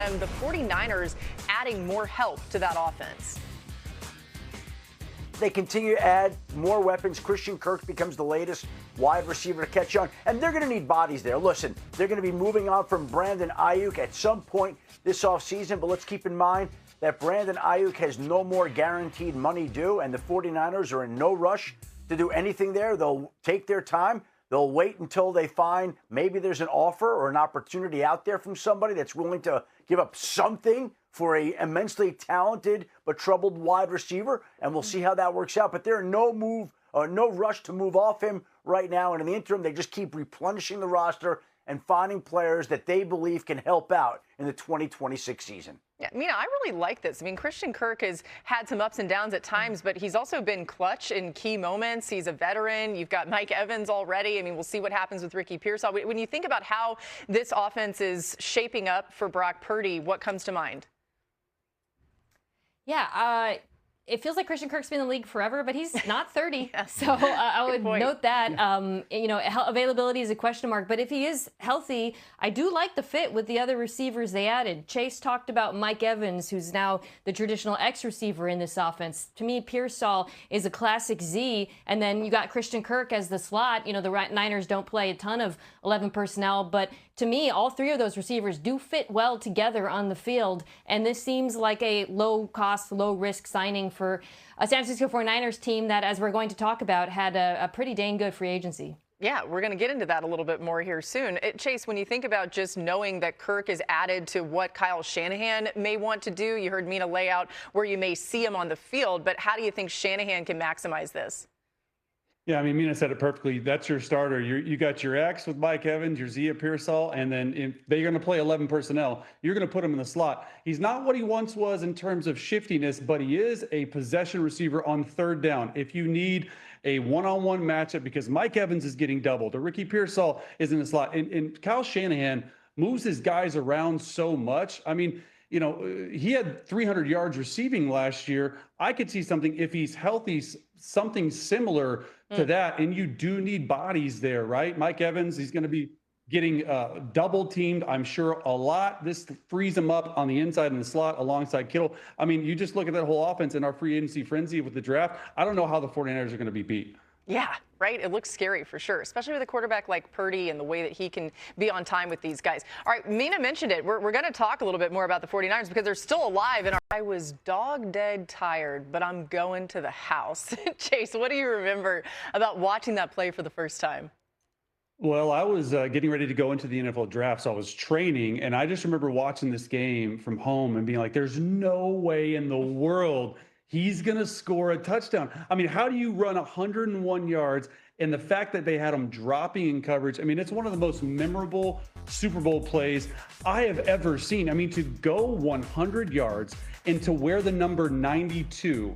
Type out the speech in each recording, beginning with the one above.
And the 49ers adding more help to that offense. They continue to add more weapons. Christian Kirk becomes the latest wide receiver to catch on, and they're going to need bodies there. Listen, they're going to be moving on from Brandon Ayuk at some point this offseason, but let's keep in mind that Brandon Ayuk has no more guaranteed money due, and the 49ers are in no rush to do anything there. They'll take their time. They'll wait until they find maybe there's an offer or an opportunity out there from somebody that's willing to give up something for a immensely talented but troubled wide receiver, and we'll see how that works out. But there's no rush to move off him right now. And in the interim, they just keep replenishing the roster and finding players that they believe can help out in the 2026 season. Yeah, I really like this. Christian Kirk has had some ups and downs at times, but he's also been clutch in key moments. He's a veteran. You've got Mike Evans already. We'll see what happens with Ricky Pearsall. When you think about how this offense is shaping up for Brock Purdy, what comes to mind? Yeah, it feels like Christian Kirk's been in the league forever, but he's not 30. Yes. So I would note that. Availability is a question mark. But if he is healthy, I do like the fit with the other receivers they added. Chase talked about Mike Evans, who's now the traditional X receiver in this offense. To me, Pearsall is a classic Z. And then you got Christian Kirk as the slot. The Niners don't play a ton of 11 personnel, but to me, all three of those receivers do fit well together on the field, and this seems like a low-cost, low-risk signing for a San Francisco 49ers team that, as we're going to talk about, had a pretty dang good free agency. Yeah, we're going to get into that a little bit more here soon. Chase, when you think about just knowing that Kirk is added to what Kyle Shanahan may want to do, you heard Mina lay out where you may see him on the field, but how do you think Shanahan can maximize this? Yeah, Mina said it perfectly. That's your starter. You got your X with Mike Evans, your Z at Pearsall, and then if they're going to play 11 personnel, you're going to put him in the slot. He's not what he once was in terms of shiftiness, but he is a possession receiver on third down. If you need a one-on-one matchup because Mike Evans is getting doubled or Ricky Pearsall is in the slot, and Kyle Shanahan moves his guys around so much. He had 300 yards receiving last year. I could see something if he's healthy, something similar to that. And you do need bodies there, right? Mike Evans, he's going to be getting double teamed, I'm sure, a lot. This frees him up on the inside in the slot alongside Kittle. You just look at that whole offense in our free agency frenzy with the draft. I don't know how the 49ers are going to be beat. Yeah, right? It looks scary for sure, especially with a quarterback like Purdy and the way that he can be on time with these guys. All right, Mina mentioned it. We're going to talk a little bit more about the 49ers because they're still alive. And I was dog dead tired, but I'm going to the house. Chase, what do you remember about watching that play for the first time? Well, I was getting ready to go into the NFL draft, so I was training, and I just remember watching this game from home and being like, there's no way in the world he's going to score a touchdown. How do you run 101 yards? And the fact that they had him dropping in coverage, it's one of the most memorable Super Bowl plays I have ever seen. To go 100 yards and to wear the number 92,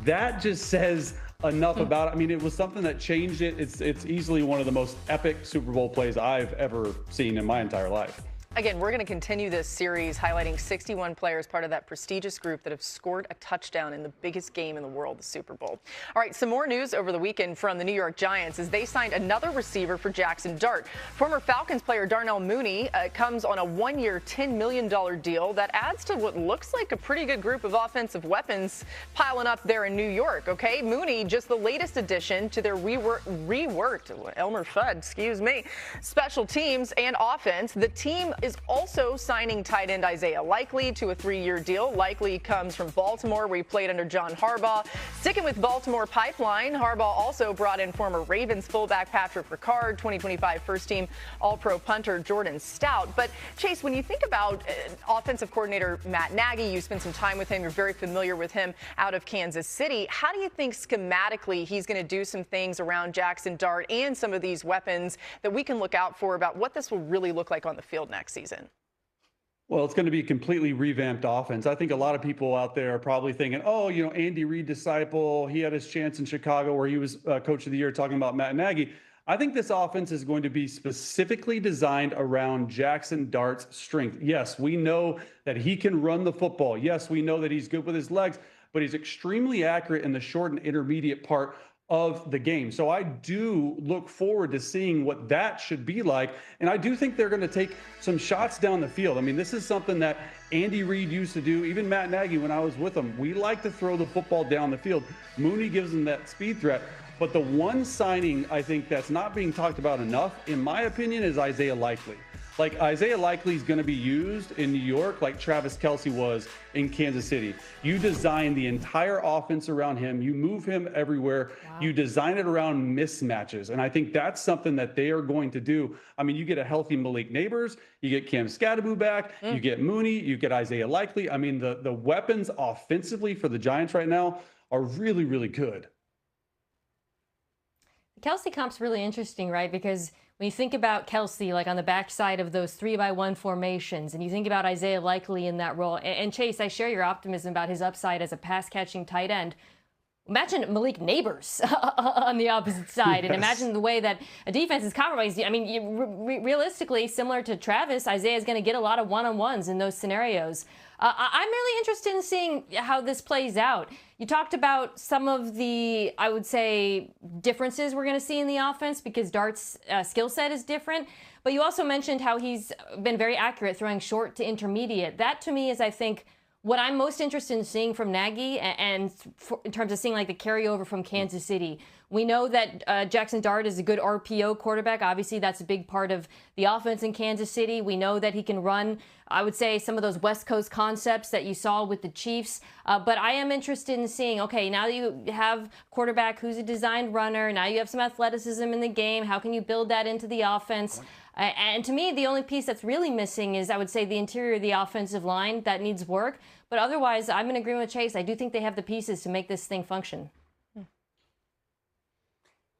that just says enough about it. It was something that changed it. It's easily one of the most epic Super Bowl plays I've ever seen in my entire life. Again, we're going to continue this series highlighting 61 players, part of that prestigious group that have scored a touchdown in the biggest game in the world, the Super Bowl. All right, some more news over the weekend from the New York Giants as they signed another receiver for Jackson Dart. Former Falcons player Darnell Mooney comes on a one-year, $10 million deal that adds to what looks like a pretty good group of offensive weapons piling up there in New York, okay? Mooney, just the latest addition to their reworked Elmer Fudd, special teams and offense. The team is also signing tight end Isaiah Likely to a 3-year deal. Likely comes from Baltimore, where he played under John Harbaugh. Sticking with Baltimore pipeline, Harbaugh also brought in former Ravens fullback Patrick Ricard, 2025 first-team All-Pro punter Jordan Stout. But, Chase, when you think about offensive coordinator Matt Nagy, you spent some time with him, you're very familiar with him out of Kansas City. How do you think schematically he's going to do some things around Jackson Dart and some of these weapons that we can look out for about what this will really look like on the field next season? Well, it's going to be a completely revamped offense. I think a lot of people out there are probably thinking, Andy Reid disciple, he had his chance in Chicago where he was coach of the year, talking about Matt Nagy. I think this offense is going to be specifically designed around Jackson Dart's strength. Yes, we know that he can run the football. Yes, we know that he's good with his legs, but he's extremely accurate in the short and intermediate part of the game. So I do look forward to seeing what that should be like. And I do think they're going to take some shots down the field. I mean, this is something that Andy Reid used to do, even Matt Nagy when I was with him. We like to throw the football down the field. Mooney gives them that speed threat. But the one signing I think that's not being talked about enough, in my opinion, is Isaiah Likely. Like, Isaiah Likely is going to be used in New York like Travis Kelce was in Kansas City. You design the entire offense around him. You move him everywhere. Wow. You design it around mismatches. And I think that's something that they are going to do. I mean, you get a healthy Malik Neighbors. You get Cam Scadaboo back. You get Mooney. You get Isaiah Likely. I mean, the weapons offensively for the Giants right now are really, really good. Kelce comp's really interesting, right? Because when you think about Kelce, like on the backside of those 3-by-1 formations, and you think about Isaiah Likely in that role, and Chase, I share your optimism about his upside as a pass-catching tight end. Imagine Malik Neighbors on the opposite side, and imagine the way that a defense is compromised. I mean, realistically, similar to Travis, Isaiah is going to get a lot of one-on-ones in those scenarios. I'm really interested in seeing how this plays out. You talked about some of the, I would say, differences we're going to see in the offense because Dart's skill set is different. But you also mentioned how he's been very accurate throwing short to intermediate. That, to me, is, I think, what I'm most interested in seeing from Nagy, and in terms of seeing like the carryover from Kansas City. We know that Jackson Dart is a good RPO quarterback. Obviously, that's a big part of the offense in Kansas City. We know that he can run, I would say, some of those West Coast concepts that you saw with the Chiefs. But I am interested in seeing, okay, now that you have a quarterback who's a designed runner, now you have some athleticism in the game, how can you build that into the offense? And to me, the only piece that's really missing is, I would say, the interior of the offensive line that needs work. But otherwise, I'm in agreement with Chase. I do think they have the pieces to make this thing function.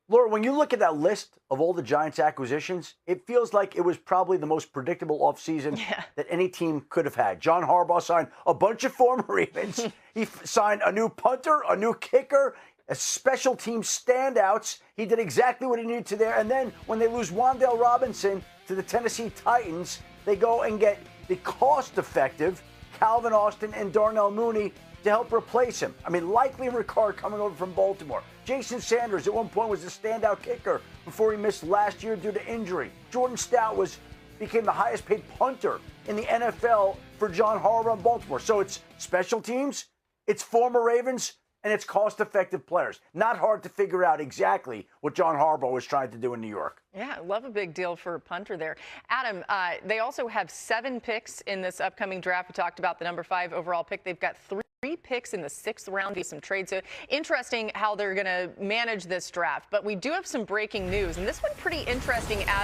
Laura, when you look at that list of all the Giants acquisitions, it feels like it was probably the most predictable offseason that any team could have had. John Harbaugh signed a bunch of former Ravens. He signed a new punter, a new kicker, a special team standouts. He did exactly what he needed to there. And then when they lose Wan'Dale Robinson to the Tennessee Titans, they go and get the cost-effective Calvin Austin and Darnell Mooney to help replace him. I mean, Likely and Ricard coming over from Baltimore. Jason Sanders at one point was a standout kicker before he missed last year due to injury. Jordan Stout became the highest paid punter in the NFL for John Harbaugh in Baltimore. So it's special teams, it's former Ravens, and it's cost-effective players. Not hard to figure out exactly what John Harbaugh was trying to do in New York. Yeah, love a big deal for a punter there. Adam, they also have 7 picks in this upcoming draft. We talked about the number 5 overall pick. They've got 3 picks in the 6th round via some trades. So interesting how they're going to manage this draft. But we do have some breaking news, and this one pretty interesting, Adam.